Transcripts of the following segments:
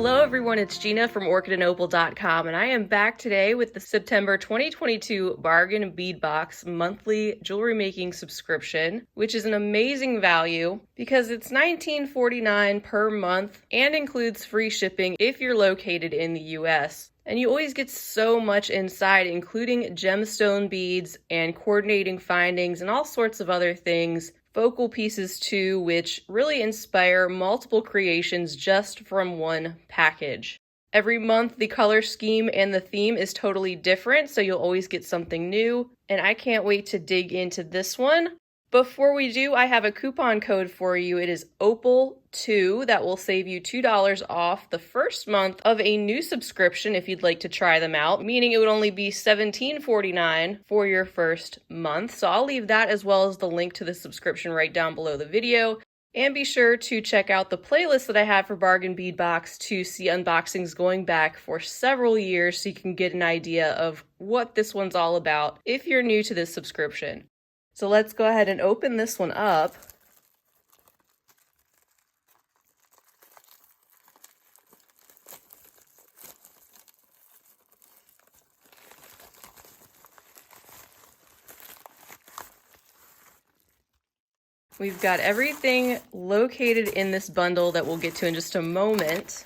Hello everyone, it's Gina from orchidandopal.com, and I am back today with the September 2022 Bargain Bead Box monthly jewelry making subscription, which is an amazing value because it's $19.49 per month and includes free shipping if you're located in the US. And you always get so much inside, including gemstone beads and coordinating findings and all sorts of other things. Focal pieces too, which really inspire multiple creations just from one package. Every month, the color scheme and the theme is totally different, so you'll always get something new, and I can't wait to dig into this one. Before we do, I have a coupon code for you. It is Opal2 that will save you $2 off the first month of a new subscription if you'd like to try them out, meaning it would only be $17.49 for your first month. So I'll leave that as well as the link to the subscription right down below the video. And be sure to check out the playlist that I have for Bargain Bead Box to see unboxings going back for several years so you can get an idea of what this one's all about if you're new to this subscription. So let's go ahead and open this one up. We've got everything located in this bundle that we'll get to in just a moment.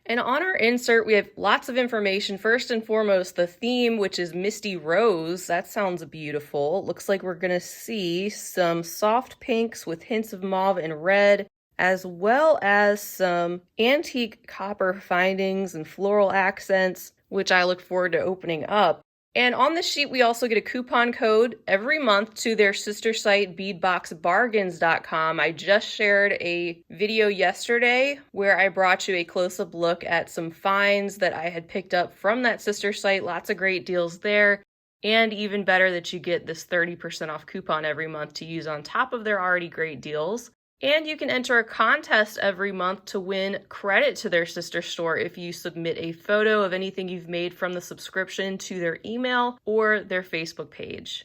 And on our insert, we have lots of information. First and foremost, the theme, which is Misty Rose. That sounds beautiful. Looks like we're gonna see some soft pinks with hints of mauve and red, as well as some antique copper findings and floral accents, which I look forward to opening up. And on this sheet, we also get a coupon code every month to their sister site, beadboxbargains.com. I just shared a video yesterday where I brought you a close-up look at some finds that I had picked up from that sister site. Lots of great deals there. And even better that you get this 30% off coupon every month to use on top of their already great deals. And you can enter a contest every month to win credit to their sister store if you submit a photo of anything you've made from the subscription to their email or their Facebook page.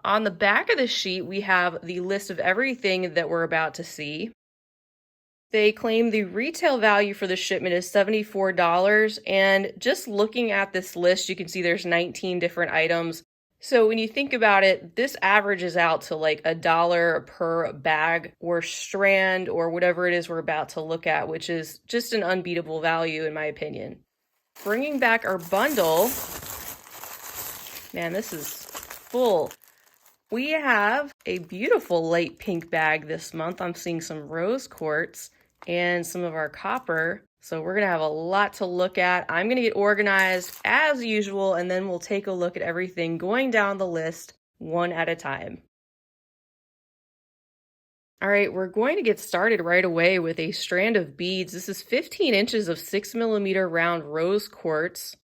On the back of the sheet, we have the list of everything that we're about to see. They claim the retail value for the shipment is $74, and just looking at this list, you can see there's 19 different items. So when you think about it, this averages out to like $1 per bag or strand or whatever it is we're about to look at, which is just an unbeatable value in my opinion. Bringing back our bundle, man, this is full. We have a beautiful light pink bag this month. I'm seeing some rose quartz and some of our copper. So we're going to have a lot to look at. I'm going to get organized as usual, and then we'll take a look at everything going down the list one at a time. All right, we're going to get started right away with a strand of beads. This is 15 inches of 6mm round rose quartz.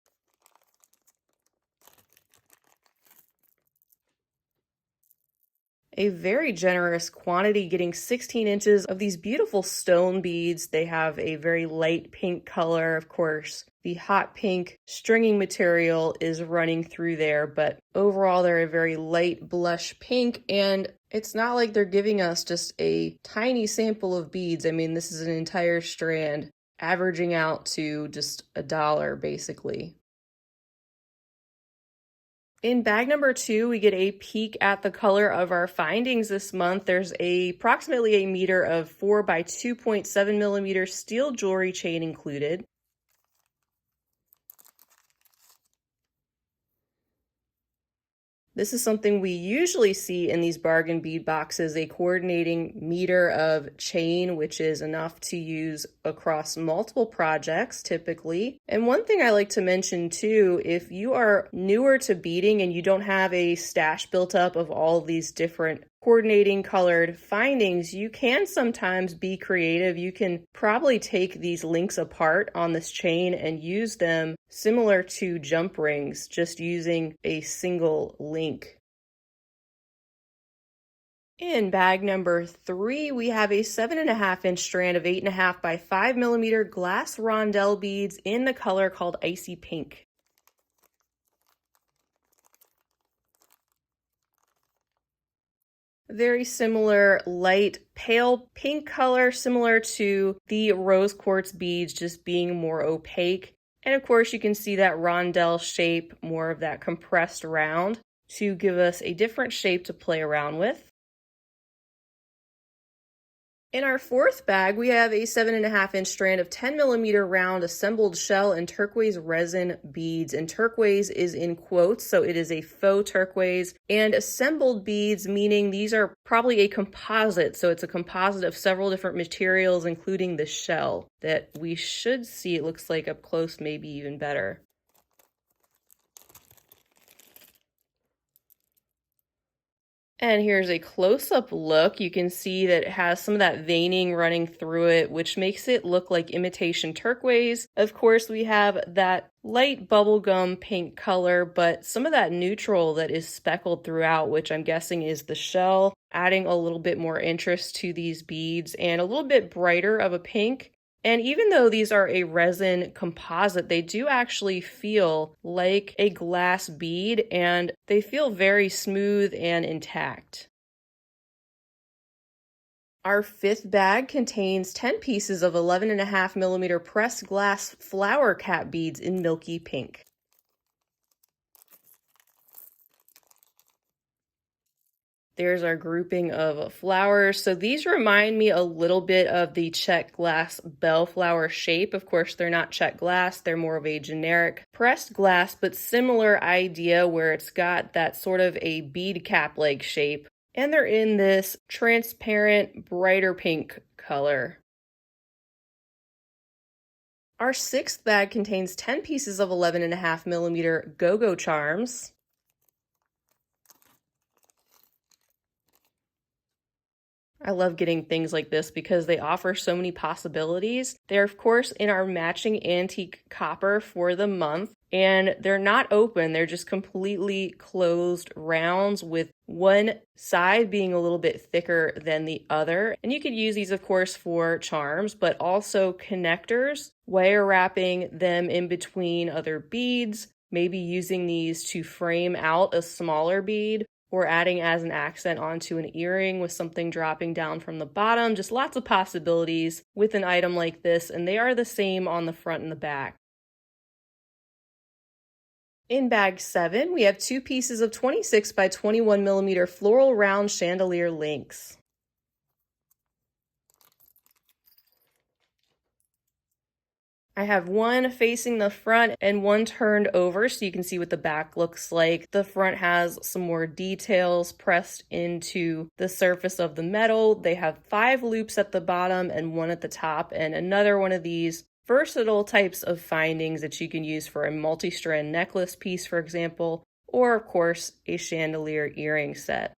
A very generous quantity, getting 16 inches of these beautiful stone beads. They have a very light pink color, of course. The hot pink stringing material is running through there, but overall they're a very light blush pink, and it's not like they're giving us just a tiny sample of beads. I mean, this is an entire strand, averaging out to just $1 basically. In bag number 2, we get a peek at the color of our findings this month. There's approximately a meter of 4 by 2.7mm steel jewelry chain included. This is something we usually see in these bargain bead boxes, a coordinating meter of chain, which is enough to use across multiple projects typically. And one thing I like to mention too, if you are newer to beading and you don't have a stash built up of all these different coordinating colored findings, you can sometimes be creative. You can probably take these links apart on this chain and use them similar to jump rings, just using a single link. In bag number 3, we have a 7.5-inch strand of 8.5 by 5mm glass rondelle beads in the color called Icy Pink. Very similar light pale pink color, similar to the rose quartz beads, just being more opaque. And of course you can see that rondelle shape, more of that compressed round, to give us a different shape to play around with. In our fourth bag, we have a 7.5-inch strand of 10mm round assembled shell and turquoise resin beads. And turquoise is in quotes, so it is a faux turquoise. And assembled beads, meaning these are probably a composite. So it's a composite of several different materials, including the shell that we should see, it looks like up close, maybe even better. And here's a close-up look. You can see that it has some of that veining running through it, which makes it look like imitation turquoise. Of course, we have that light bubblegum pink color, but some of that neutral that is speckled throughout, which I'm guessing is the shell, adding a little bit more interest to these beads, and a little bit brighter of a pink. And even though these are a resin composite, they do actually feel like a glass bead, and they feel very smooth and intact. Our fifth bag contains 10 pieces of 11.5mm pressed glass flower cap beads in milky pink. There's our grouping of flowers. So these remind me a little bit of the check glass bellflower shape. Of course, they're not check glass. They're more of a generic pressed glass, but similar idea where it's got that sort of a bead cap-like shape. And they're in this transparent, brighter pink color. Our sixth bag contains 10 pieces of 11.5mm go-go charms. I love getting things like this because they offer so many possibilities. They're, of course, in our matching antique copper for the month, and they're not open. They're just completely closed rounds with one side being a little bit thicker than the other. And you could use these, of course, for charms, but also connectors, wire wrapping them in between other beads, maybe using these to frame out a smaller bead, or adding as an accent onto an earring with something dropping down from the bottom. Just lots of possibilities with an item like this, and they are the same on the front and the back. In bag 7, we have 2 pieces of 26 by 21mm floral round chandelier links. I have one facing the front and one turned over so you can see what the back looks like. The front has some more details pressed into the surface of the metal. They have 5 loops at the bottom and 1 at the top, and another one of these versatile types of findings that you can use for a multi-strand necklace piece, for example, or of course a chandelier earring set.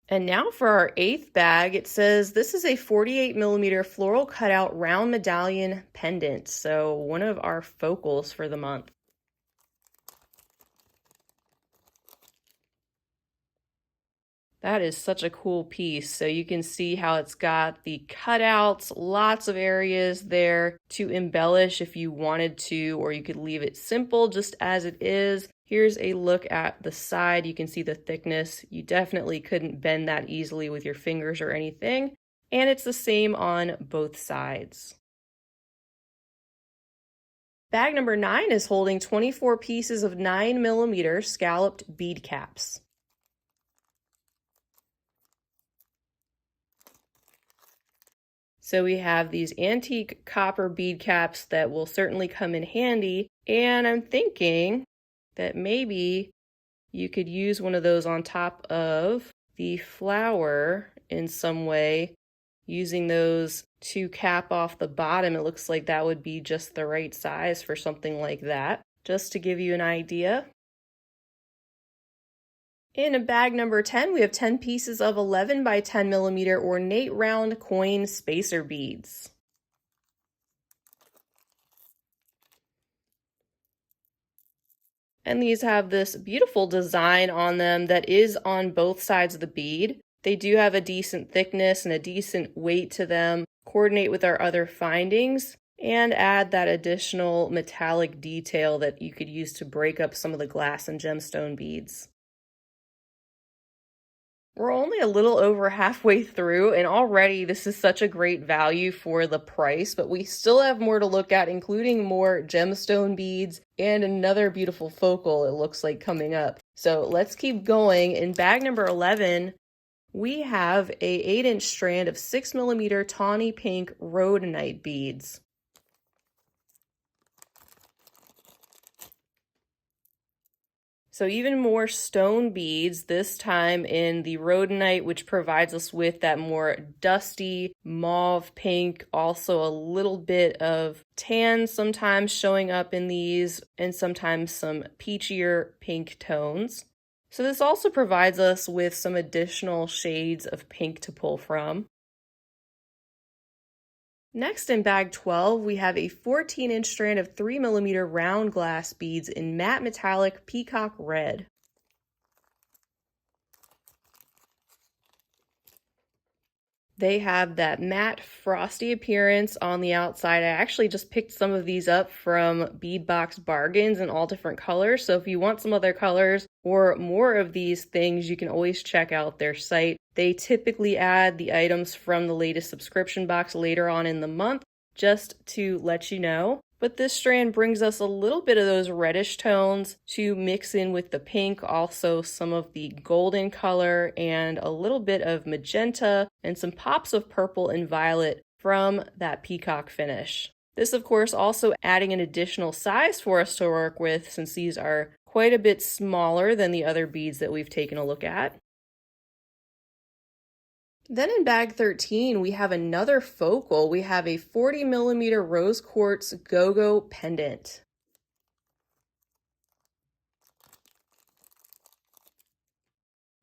And now for our 8th bag, it says this is a 48mm floral cutout round medallion pendant. So one of our focals for the month. That is such a cool piece. So you can see how it's got the cutouts, lots of areas there to embellish if you wanted to, or you could leave it simple just as it is. Here's a look at the side. You can see the thickness. You definitely couldn't bend that easily with your fingers or anything. And it's the same on both sides. Bag number 9 is holding 24 pieces of 9mm scalloped bead caps. So we have these antique copper bead caps that will certainly come in handy. And I'm thinking that maybe you could use one of those on top of the flower in some way, using those to cap off the bottom. It looks like that would be just the right size for something like that, just to give you an idea. In bag number 10, we have 10 pieces of 11 by 10mm ornate round coin spacer beads. And these have this beautiful design on them that is on both sides of the bead. They do have a decent thickness and a decent weight to them, coordinate with our other findings, and add that additional metallic detail that you could use to break up some of the glass and gemstone beads. We're only a little over halfway through, and already this is such a great value for the price, but we still have more to look at, including more gemstone beads and another beautiful focal it looks like coming up. So let's keep going. In bag number 11, we have a 8-inch strand of 6mm tawny pink rhodonite beads. So even more stone beads, this time in the rhodonite, which provides us with that more dusty mauve pink, also a little bit of tan sometimes showing up in these, and sometimes some peachier pink tones. So this also provides us with some additional shades of pink to pull from. Next, in bag 12, we have a 14-inch strand of 3mm round glass beads in matte metallic peacock red. They have that matte frosty appearance on the outside. I actually just picked some of these up from Bead Box Bargains in all different colors. So if you want some other colors or more of these things, you can always check out their site. They typically add the items from the latest subscription box later on in the month, just to let you know. But this strand brings us a little bit of those reddish tones to mix in with the pink, also some of the golden color and a little bit of magenta and some pops of purple and violet from that peacock finish. This, of course, also adding an additional size for us to work with, since these are quite a bit smaller than the other beads that we've taken a look at. Then in bag 13, we have another focal. We have a 40mm rose quartz go-go pendant.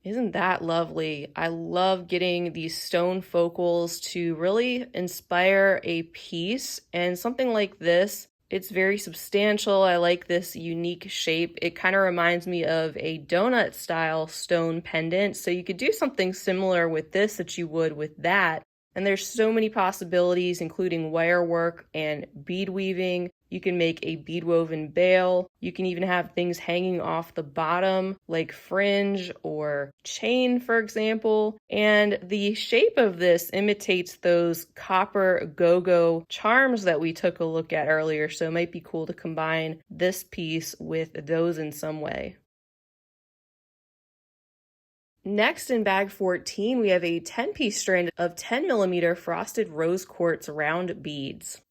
Isn't that lovely? I love getting these stone focals to really inspire a piece, and something like this, it's very substantial. I like this unique shape. It kind of reminds me of a donut style stone pendant. So you could do something similar with this that you would with that. And there's so many possibilities, including wire work and bead weaving. You can make a bead woven bail. You can even have things hanging off the bottom, like fringe or chain, for example. And the shape of this imitates those copper go-go charms that we took a look at earlier. So it might be cool to combine this piece with those in some way. Next, in bag 14, we have a 10-piece strand of 10mm frosted rose quartz round beads.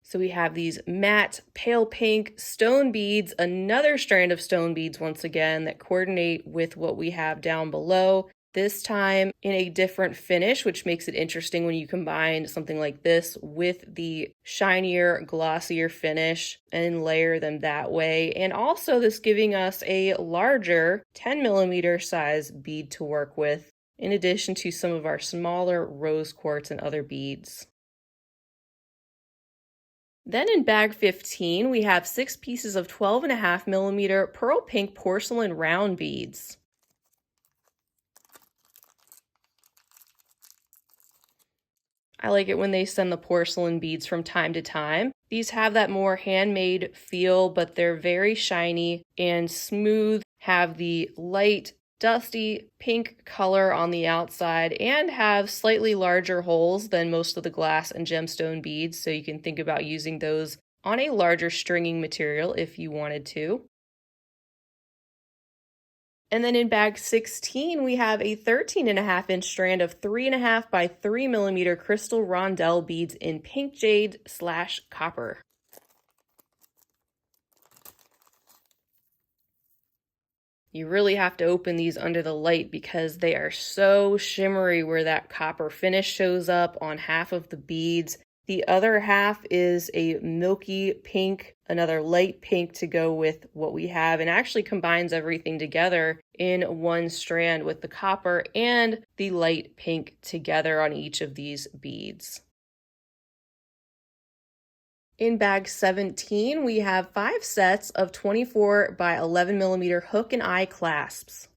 So we have these matte pale pink stone beads, another strand of stone beads once again that coordinate with what we have down below. This time in a different finish, which makes it interesting when you combine something like this with the shinier, glossier finish and layer them that way. And also this giving us a larger 10mm size bead to work with, in addition to some of our smaller rose quartz and other beads. Then in bag 15, we have 6 pieces of 12.5mm pearl pink porcelain round beads. I like it when they send the porcelain beads from time to time. These have that more handmade feel, but they're very shiny and smooth, have the light, dusty pink color on the outside, and have slightly larger holes than most of the glass and gemstone beads, so you can think about using those on a larger stringing material if you wanted to. And then in bag 16, we have a 13.5-inch strand of 3.5 by 3mm crystal rondelle beads in pink jade / copper. You really have to open these under the light because they are so shimmery where that copper finish shows up on half of the beads. The other half is a milky pink, another light pink to go with what we have, and actually combines everything together in one strand with the copper and the light pink together on each of these beads. In bag 17, we have 5 sets of 24 by 11mm hook and eye clasps.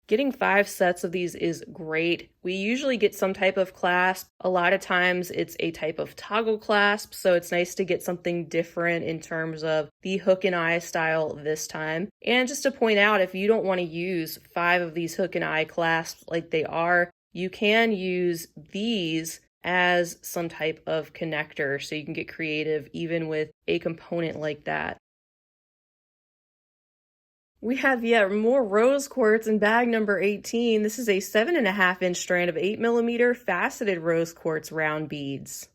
Getting 5 sets of these is great. We usually get some type of clasp. A lot of times it's a type of toggle clasp, so it's nice to get something different in terms of the hook and eye style this time. And just to point out, if you don't want to use 5 of these hook and eye clasps like they are, you can use these as some type of connector, so you can get creative even with a component like that. We have yet more rose quartz in bag number 18. This is a 7.5-inch strand of 8mm faceted rose quartz round beads.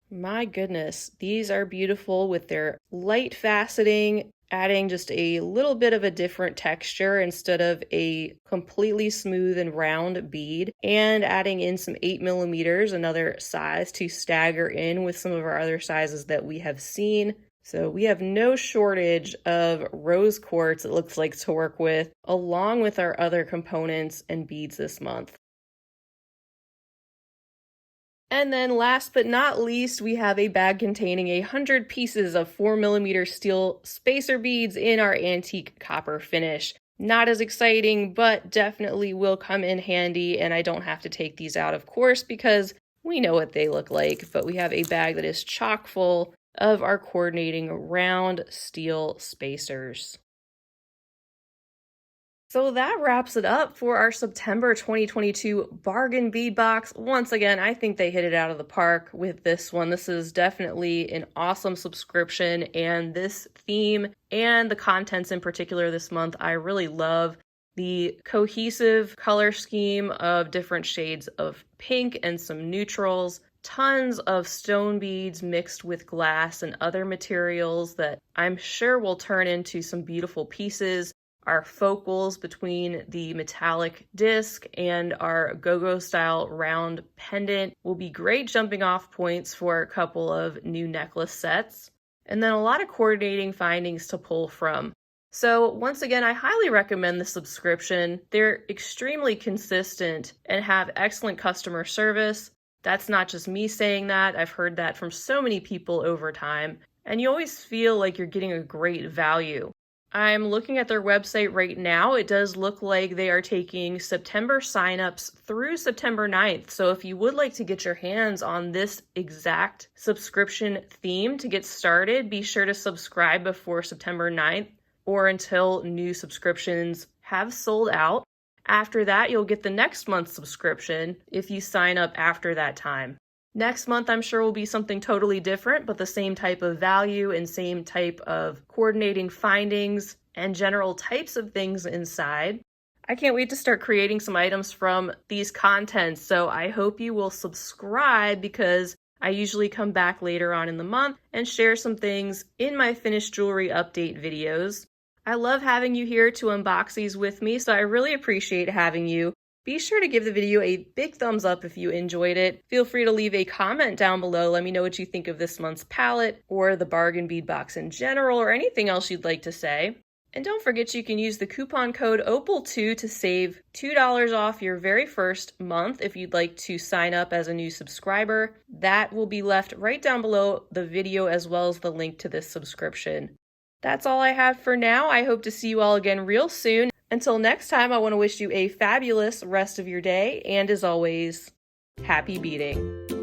My goodness, these are beautiful with their light faceting, adding just a little bit of a different texture instead of a completely smooth and round bead, and adding in some 8mm, another size to stagger in with some of our other sizes that we have seen. So we have no shortage of rose quartz, it looks like, to work with, along with our other components and beads this month. And then last but not least, we have a bag containing 100 pieces of 4mm steel spacer beads in our antique copper finish. Not as exciting, but definitely will come in handy, and I don't have to take these out, of course, because we know what they look like. But we have a bag that is chock full of our coordinating round steel spacers. So that wraps it up for our September 2022 bargain bead box. Once again, I think they hit it out of the park with this one. This is definitely an awesome subscription, and this theme and the contents in particular this month, I really love. The cohesive color scheme of different shades of pink and some neutrals, tons of stone beads mixed with glass and other materials that I'm sure will turn into some beautiful pieces. Our focals between the metallic disc and our go-go style round pendant will be great jumping off points for a couple of new necklace sets. And then a lot of coordinating findings to pull from. So once again, I highly recommend the subscription. They're extremely consistent and have excellent customer service. That's not just me saying that. I've heard that from so many people over time. And you always feel like you're getting a great value. I'm looking at their website right now. It does look like they are taking September signups through September 9th. So if you would like to get your hands on this exact subscription theme to get started, be sure to subscribe before September 9th or until new subscriptions have sold out. After that, you'll get the next month's subscription if you sign up after that time. Next month, I'm sure, will be something totally different, but the same type of value and same type of coordinating findings and general types of things inside. I can't wait to start creating some items from these contents, so I hope you will subscribe because I usually come back later on in the month and share some things in my finished jewelry update videos. I love having you here to unbox these with me, so I really appreciate having you. Be sure to give the video a big thumbs up if you enjoyed it. Feel free to leave a comment down below. Let me know what you think of this month's palette or the bargain bead box in general or anything else you'd like to say. And don't forget you can use the coupon code OPAL2 to save $2 off your very first month if you'd like to sign up as a new subscriber. That will be left right down below the video as well as the link to this subscription. That's all I have for now. I hope to see you all again real soon. Until next time, I want to wish you a fabulous rest of your day, and as always, happy beading.